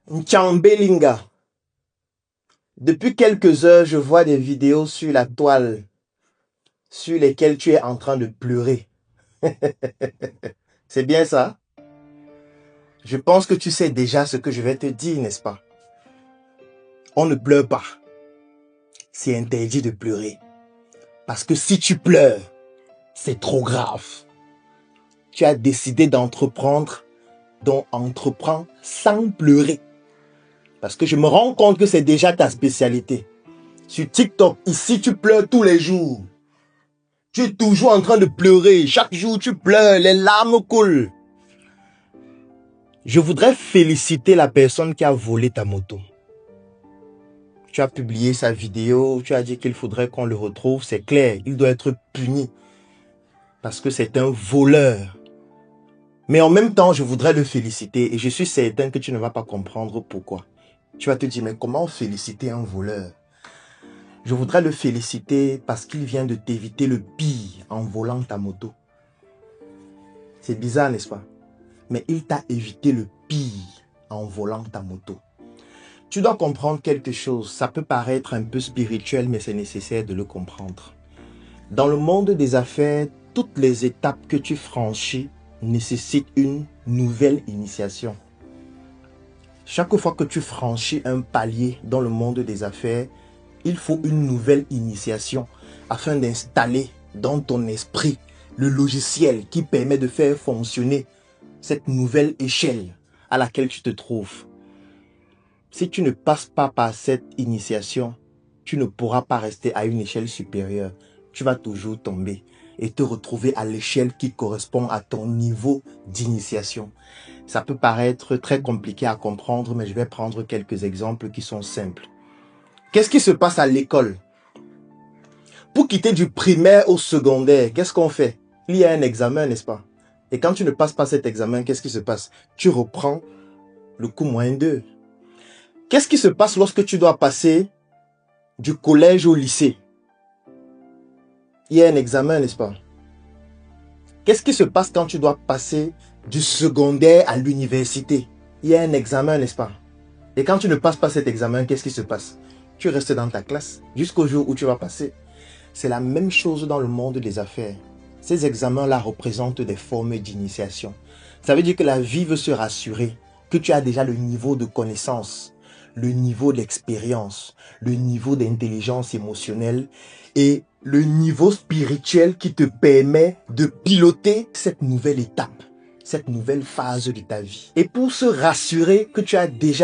Nchambelinga. Depuis quelques heures, je vois des vidéos sur la toile sur lesquelles tu es en train de pleurer. C'est bien ça? Je pense que tu sais déjà ce que je vais te dire, n'est-ce pas? On ne pleure pas. C'est interdit de pleurer. Parce que si tu pleures, c'est trop grave. Tu as décidé d'entreprendre, donc entreprends sans pleurer. Parce que je me rends compte que c'est déjà ta spécialité. Sur TikTok, ici, tu pleures tous les jours. Tu es toujours en train de pleurer. Chaque jour, tu pleures, les larmes coulent. Je voudrais féliciter la personne qui a volé ta moto. Tu as publié sa vidéo, tu as dit qu'il faudrait qu'on le retrouve. C'est clair, il doit être puni. Parce que c'est un voleur. Mais en même temps, je voudrais le féliciter. Et je suis certain que tu ne vas pas comprendre pourquoi. Tu vas te dire, mais comment féliciter un voleur? Je voudrais le féliciter parce qu'il vient de t'éviter le pire en volant ta moto. C'est bizarre, n'est-ce pas? Mais il t'a évité le pire en volant ta moto. Tu dois comprendre quelque chose. Ça peut paraître un peu spirituel, mais c'est nécessaire de le comprendre. Dans le monde des affaires, toutes les étapes que tu franchis nécessitent une nouvelle initiation. Chaque fois que tu franchis un palier dans le monde des affaires, il faut une nouvelle initiation afin d'installer dans ton esprit le logiciel qui permet de faire fonctionner cette nouvelle échelle à laquelle tu te trouves. Si tu ne passes pas par cette initiation, tu ne pourras pas rester à une échelle supérieure. Tu vas toujours tomber et te retrouver à l'échelle qui correspond à ton niveau d'initiation. Ça peut paraître très compliqué à comprendre, mais je vais prendre quelques exemples qui sont simples. Qu'est-ce qui se passe à l'école? Pour quitter du primaire au secondaire, qu'est-ce qu'on fait? Il y a un examen, n'est-ce pas? Et quand tu ne passes pas cet examen, qu'est-ce qui se passe? Tu reprends le cours -2. Qu'est-ce qui se passe lorsque tu dois passer du collège au lycée? Il y a un examen, n'est-ce pas? Qu'est-ce qui se passe quand tu dois passer du secondaire à l'université? Il y a un examen, n'est-ce pas? Et quand tu ne passes pas cet examen, qu'est-ce qui se passe? Tu restes dans ta classe jusqu'au jour où tu vas passer. C'est la même chose dans le monde des affaires. Ces examens-là représentent des formes d'initiation. Ça veut dire que la vie veut se rassurer que tu as déjà le niveau de connaissance, le niveau d'expérience, le niveau d'intelligence émotionnelle et le niveau spirituel qui te permet de piloter cette nouvelle étape, cette nouvelle phase de ta vie. Et pour se rassurer que tu as déjà